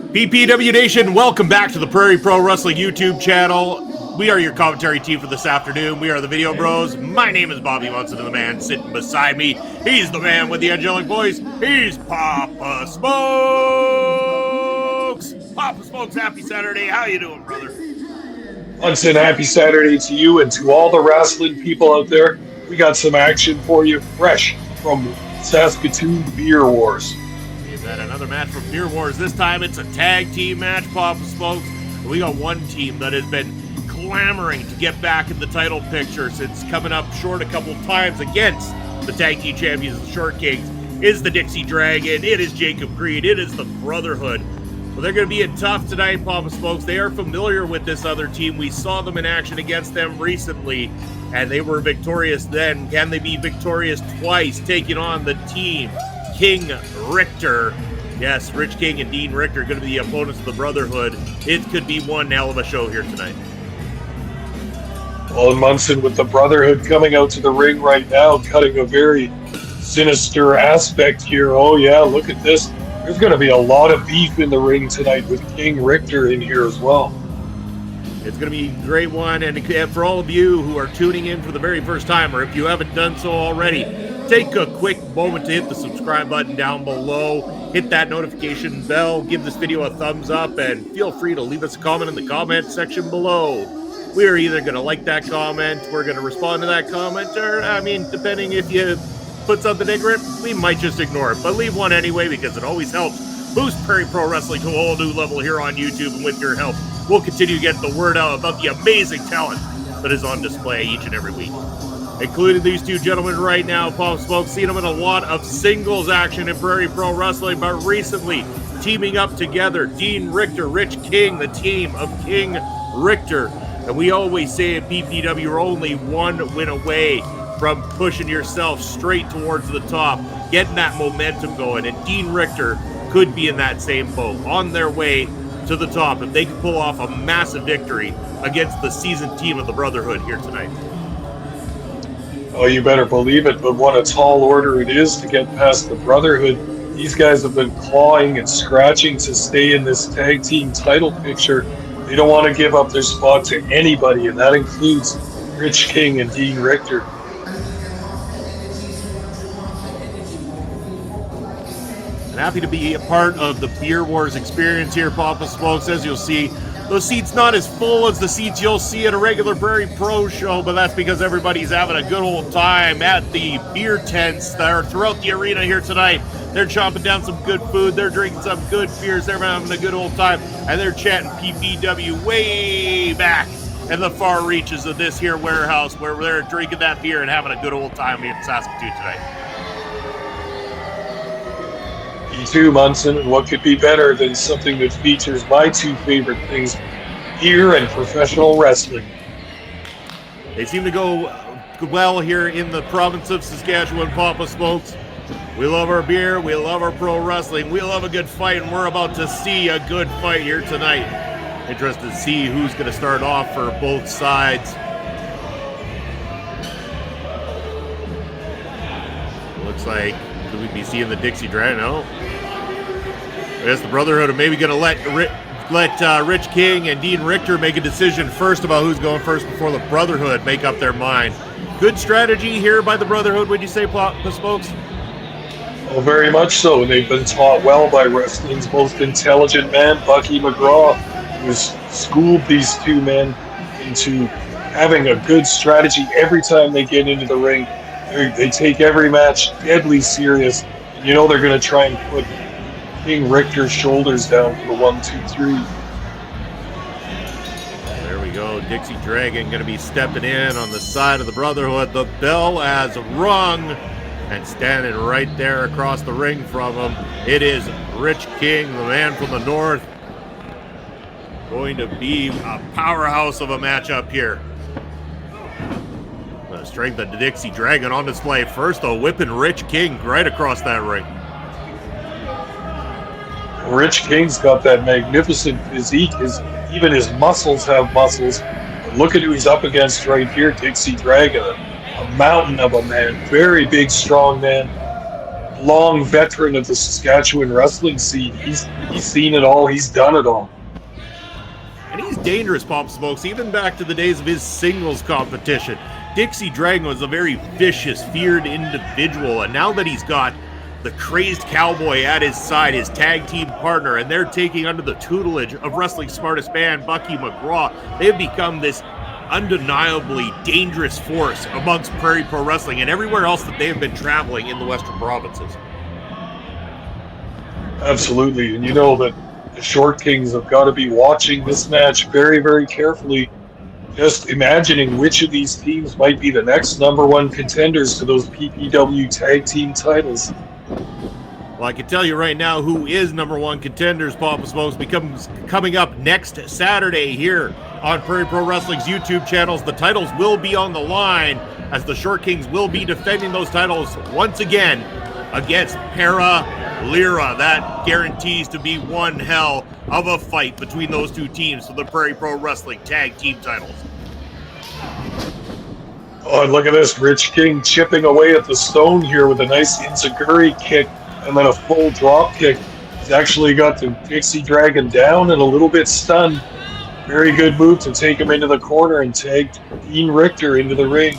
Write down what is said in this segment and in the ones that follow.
PPW Nation, welcome back to the Prairie Pro Wrestling YouTube channel. We are your commentary team for this afternoon. We are the Video Bros. My name is Bobby Munson, and the man sitting beside me, he's the man with the angelic voice. He's Papa Smokes. Papa Smokes, happy Saturday. How you doing, brother? Munson, happy Saturday to you and to all the wrestling people out there. We got some action for you, fresh from Saskatoon Beer Wars. We've had another match from Beer Wars. This time it's a tag team match, Papa Smokes. We got one team that has been clamoring to get back in the title picture since coming up short a couple times against the tag team champions, the Short Kings. Is the Dixie Dragon, it is Jacob Green, it is the Brotherhood. Well, they're going to be in tough tonight, Papa Smokes. They are familiar with this other team. We saw them in action against them recently, and they were victorious then. Can they be victorious twice, taking on the team King Richtor? Yes, Rich King and Dean Richtor are going to be the opponents of the Brotherhood. It could be one hell of a show here tonight. Well, and Munson, with the Brotherhood coming out to the ring right now, cutting a very sinister aspect here. Oh yeah, look at this. There's going to be a lot of beef in the ring tonight with King Richtor in here as well. It's going to be a great one, and for all of you who are tuning in for the very first time, or if you haven't done so already, take a quick moment to hit the subscribe button down below, hit that notification bell, give this video a thumbs up, and feel free to leave us a comment in the comment section below. We are either going to like that comment, we're going to respond to that comment, or, depending if you put something ignorant, we might just ignore it. But leave one anyway, because it always helps boost Prairie Pro Wrestling to a whole new level here on YouTube, and with your help, we'll continue to get the word out about the amazing talent that is on display each and every week. Including these two gentlemen right now, Papa Smokes, seen them in a lot of singles action in Prairie Pro Wrestling, but recently teaming up together, Dean Richtor, Rich King, the team of King Richtor. And we always say at PPW, you're only one win away from pushing yourself straight towards the top, getting that momentum going. And Dean Richtor could be in that same boat, on their way to the top, if they can pull off a massive victory against the seasoned team of the Brotherhood here tonight. Oh, you better believe it, but what a tall order it is to get past the Brotherhood. These guys have been clawing and scratching to stay in this tag team title picture. They don't want to give up their spot to anybody, and that includes Rich King and Dean Richtor. Happy to be a part of the Beer Wars experience here, Papa Smokes. As you'll see, those seats not as full as the seats you'll see at a regular Prairie Pro show, but that's because everybody's having a good old time at the beer tents that are throughout the arena here tonight. They're chomping down some good food, they're drinking some good beers, they're having a good old time, and they're chanting PPW way back in the far reaches of this here warehouse where they're drinking that beer and having a good old time here in Saskatoon tonight. Me too, Munson, and what could be better than something that features my two favorite things, beer and professional wrestling. They seem to go well here in the province of Saskatchewan, Papa Smokes. We love our beer, we love our pro wrestling, we love a good fight, and we're about to see a good fight here tonight. Interested to see who's going to start off for both sides. Looks like, could we be seeing the Dixie Dragon? No. I guess the Brotherhood are maybe going to let Rich King and Dean Richtor make a decision first about who's going first before the Brotherhood make up their mind. Good strategy here by the Brotherhood, would you say, Papa Smokes? Oh, very much so. They've been taught well by wrestling's most intelligent man, Bucky McGraw, who's schooled these two men into having a good strategy every time they get into the ring. They take every match deadly serious. You know they're going to try and put King Richtor's shoulders down for 1, 2, 3. There we go. Dixie Dragon going to be stepping in on the side of the Brotherhood. The bell has rung, and standing right there across the ring from him, it is Rich King, the man from the north. Going to be a powerhouse of a matchup here. The strength of the Dixie Dragon on display. First, though, whipping Rich King right across that ring. Rich King's got that magnificent physique. Even his muscles have muscles. But look at who he's up against right here, Dixie Dragon. A mountain of a man. Very big, strong man. long veteran of the Saskatchewan wrestling scene. He's seen it all. He's done it all. And he's dangerous, Pop Smokes, even back to the days of his singles competition. Dixie Dragon was a very vicious, feared individual, and now that he's got the Crazed Cowboy at his side, his tag team partner, and they're taking under the tutelage of wrestling's smartest man, Bucky McGraw, they've become this undeniably dangerous force amongst Prairie Pro Wrestling and everywhere else that they have been traveling in the Western provinces. Absolutely, and you know that the Short Kings have got to be watching this match very, very carefully, just imagining which of these teams might be the next #1 contenders to those PPW tag team titles. Well, I can tell you right now who is #1 contenders, Papa Smokes, becomes coming up next Saturday here on Prairie Pro Wrestling's YouTube channels. The titles will be on the line as the Short Kings will be defending those titles once again against Para Lira. That guarantees to be one hell of a fight between those two teams for the Prairie Pro Wrestling tag team titles. Oh, and look at this. Rich King chipping away at the stone here with a nice enziguri kick and then a full drop kick. He's actually got the Dixie Dragon down and a little bit stunned. Very good move to take him into the corner and tag Dean Richtor into the ring.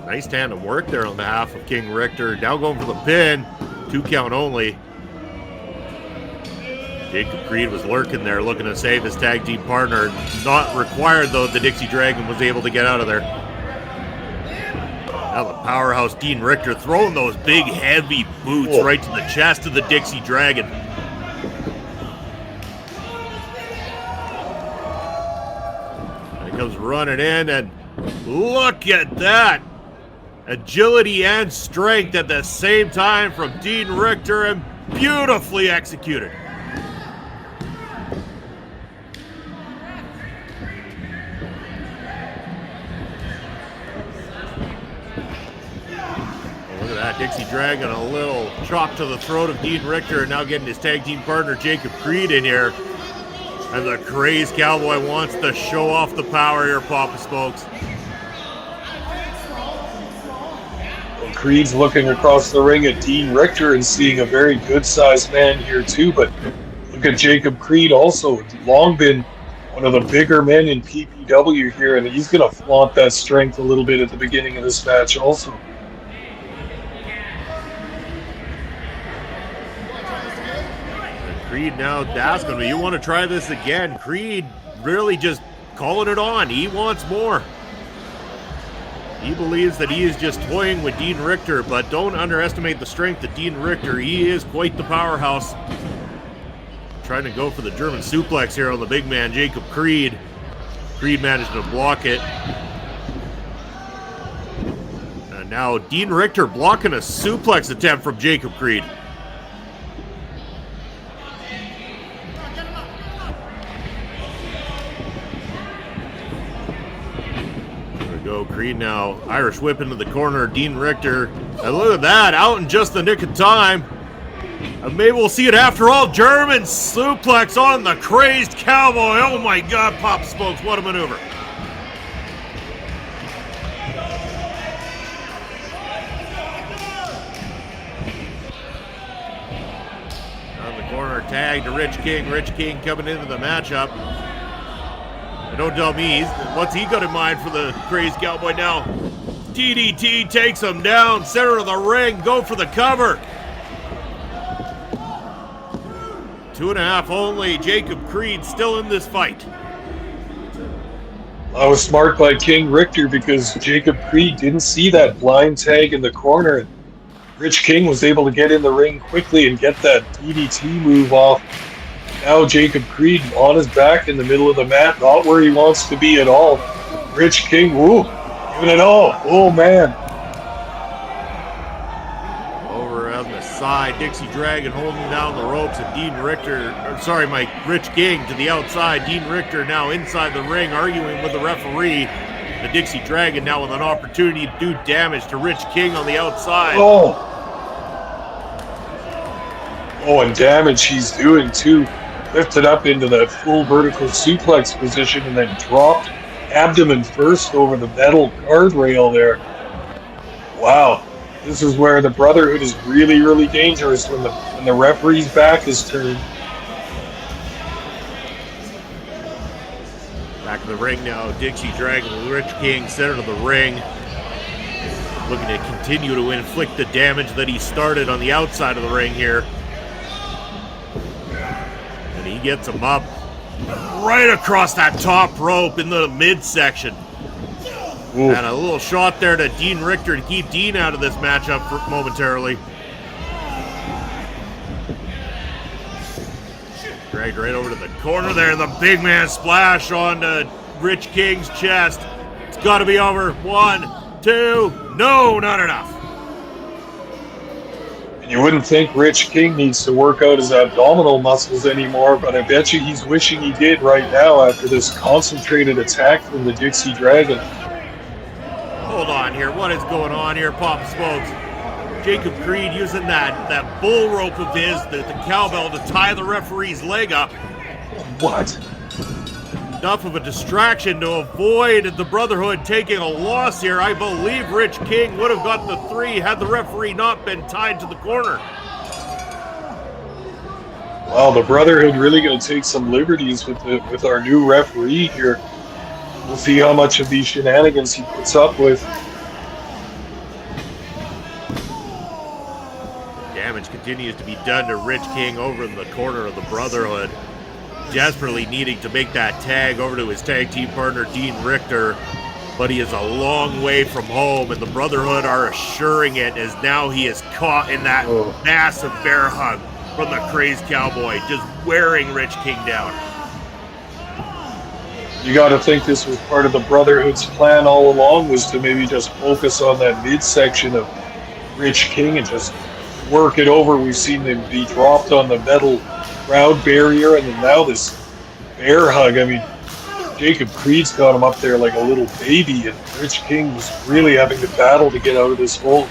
Nice tandem work there on behalf of King Richtor. Now going for the pin. 2 count only. Jacob Creed was lurking there looking to save his tag team partner. Not required, though. The Dixie Dragon was able to get out of there. Now the powerhouse Dean Richtor throwing those big heavy boots right to the chest of the Dixie Dragon. And he comes running in, and look at that. Agility and strength at the same time from Dean Richtor, and beautifully executed. Look at that, Dixie Dragon, a little chop to the throat of Dean Richtor, and now getting his tag team partner Jacob Creed in here. And the Crazed Cowboy wants to show off the power here, Papa Smokes. Creed's looking across the ring at Dean Richtor and seeing a very good-sized man here too, but look at Jacob Creed also. Long been one of the bigger men in PPW here, and he's going to flaunt that strength a little bit at the beginning of this match also. Creed now asking me, you want to try this again? Creed really just calling it on. He wants more. He believes that he is just toying with Dean Richtor, but don't underestimate the strength of Dean Richtor. He is quite the powerhouse. Trying to go for the German suplex here on the big man, Jacob Creed. Creed managed to block it. And now Dean Richtor blocking a suplex attempt from Jacob Creed. Go Creed now, Irish whip into the corner, Dean Richtor, and look at that, out in just the nick of time. And maybe we'll see it after all. German suplex on the Crazed Cowboy. Oh my God, Pop Smokes, what a maneuver. On the corner, tag to Rich King. Rich King coming into the matchup. Don't tell me, what's he got in mind for the Crazed Cowboy now? DDT takes him down, center of the ring, go for the cover. 2.5 only, Jacob Creed still in this fight. I was smart by King Richtor because Jacob Creed didn't see that blind tag in the corner. Rich King was able to get in the ring quickly and get that DDT move off. Now Jacob Creed on his back in the middle of the mat, not where he wants to be at all. Rich King, woo, giving it all. Oh man. Over on the side, Dixie Dragon holding down the ropes, and Dean Richtor, Rich King to the outside. Dean Richtor now inside the ring arguing with the referee. The Dixie Dragon now with an opportunity to do damage to Rich King on the outside. Oh, and damage he's doing too. Lifted up into that full vertical suplex position and then dropped abdomen first over the metal guardrail there. Wow. This is where the Brotherhood is really, really dangerous when the referee's back is turned. Back in the ring now, Dixie Dragon with Rich King, center of the ring. Looking to continue to inflict the damage that he started on the outside of the ring here. And he gets him up right across that top rope in the midsection. Ooh. And a little shot there to Dean Richtor to keep Dean out of this matchup momentarily. Dragged right over to the corner there. The big man splash onto Rich King's chest. It's got to be over. 1, 2. No, not enough. And you wouldn't think Rich King needs to work out his abdominal muscles anymore, but I bet you he's wishing he did right now after this concentrated attack from the Dixie Dragon. Hold on here. What is going on here, Papa Smokes? Jacob Creed using that bull rope of his, the cowbell, to tie the referee's leg up. What? Enough of a distraction to avoid the Brotherhood taking a loss here. I believe Rich King would have got the 3 had the referee not been tied to the corner. Wow, the Brotherhood really going to take some liberties with our new referee here. We'll see how much of these shenanigans he puts up with. Damage continues to be done to Rich King over in the corner of the Brotherhood. Desperately needing to make that tag over to his tag team partner, Dean Richtor. But he is a long way from home, and the Brotherhood are assuring it as now he is caught in that massive bear hug from the Crazed Cowboy, just wearing Rich King down. You got to think this was part of the Brotherhood's plan all along, was to maybe just focus on that midsection of Rich King and just work it over. We've seen them be dropped on the metal crowd barrier, and then now this bear hug. I mean, Jacob Creed's got him up there like a little baby, and Rich King was really having to battle to get out of this hole.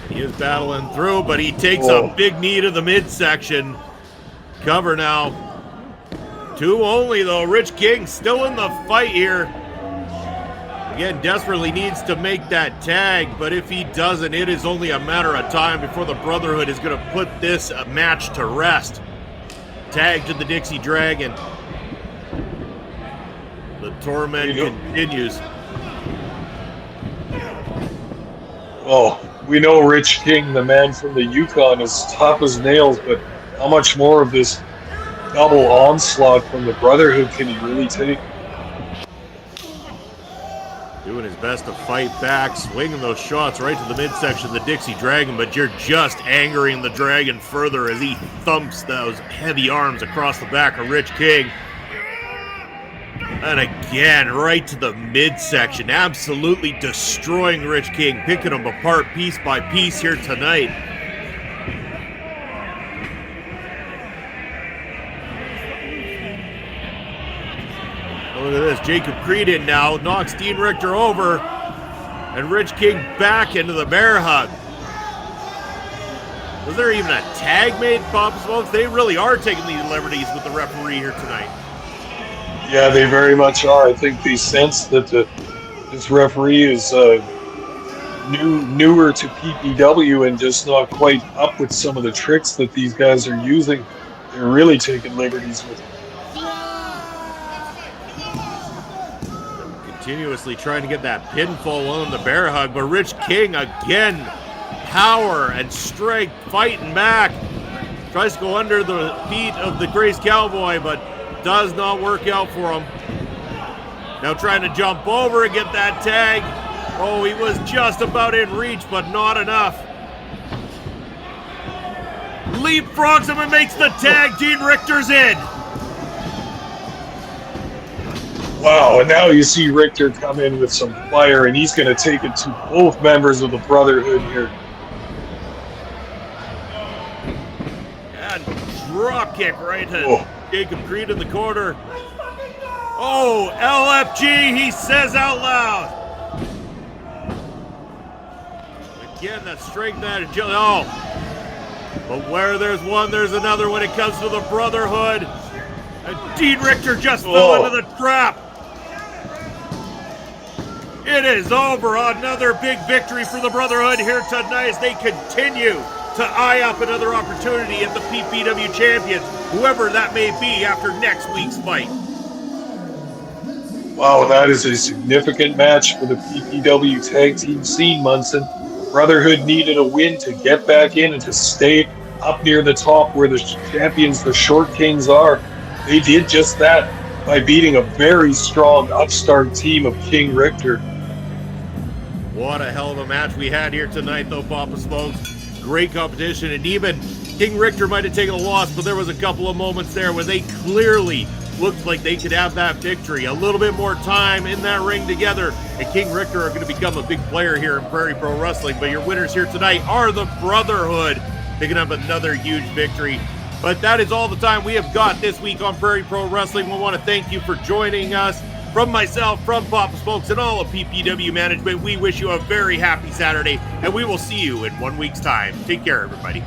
He is battling through, but he takes a big knee to the midsection. Cover now. 2 only, though. Rich King still in the fight here. Again, desperately needs to make that tag, but if he doesn't, it is only a matter of time before the Brotherhood is going to put this match to rest. Tag to the Dixie Dragon. The torment continues. Oh, we know Rich King, the man from the Yukon, is tough as nails, but how much more of this double onslaught from the Brotherhood can he really take? Doing his best to fight back, swinging those shots right to the midsection of the Dixie Dragon, but you're just angering the Dragon further as he thumps those heavy arms across the back of Rich King. And again, right to the midsection, absolutely destroying Rich King, picking him apart piece by piece here tonight. Look at this, Jacob Creed in now, knocks Dean Richtor over, and Rich King back into the bear hug. Was there even a tag made, Papa Smokes? They really are taking these liberties with the referee here tonight. Yeah, they very much are. I think they sense that this referee is newer to PPW and just not quite up with some of the tricks that these guys are using. They're really taking liberties with it. Continuously trying to get that pinfall on the bear hug, but Rich King again, power and strength, fighting back. Tries to go under the feet of the Crazed Cowboy, but does not work out for him. Now trying to jump over and get that tag. Oh, he was just about in reach, but not enough. Leapfrogs him and makes the tag. Dean Richtor's in. Wow, and now you see Richtor come in with some fire, and he's going to take it to both members of the Brotherhood here. And drop kick right to Jacob Creed in the corner. Oh, LFG, he says out loud. Again, that strength, that agility. Oh, but where there's one, there's another when it comes to the Brotherhood. And Dean Richtor just fell into the trap. It is over. Another big victory for the Brotherhood here tonight as they continue to eye up another opportunity at the PPW Champions, whoever that may be after next week's fight. Wow, that is a significant match for the PPW tag team scene, Munson. Brotherhood needed a win to get back in and to stay up near the top where the champions, the Short Kings, are. They did just that by beating a very strong upstart team of King Richtor. What a hell of a match we had here tonight, though, Papa Smokes. Great competition, and even King Richtor might have taken a loss, but there was a couple of moments there where they clearly looked like they could have that victory. A little bit more time in that ring together, and King Richtor are going to become a big player here in Prairie Pro Wrestling. But your winners here tonight are the Brotherhood, picking up another huge victory. But that is all the time we have got this week on Prairie Pro Wrestling. We want to thank you for joining us. From myself, from Papa Smokes, and all of PPW management, we wish you a very happy Saturday, and we will see you in 1 week's time. Take care, everybody.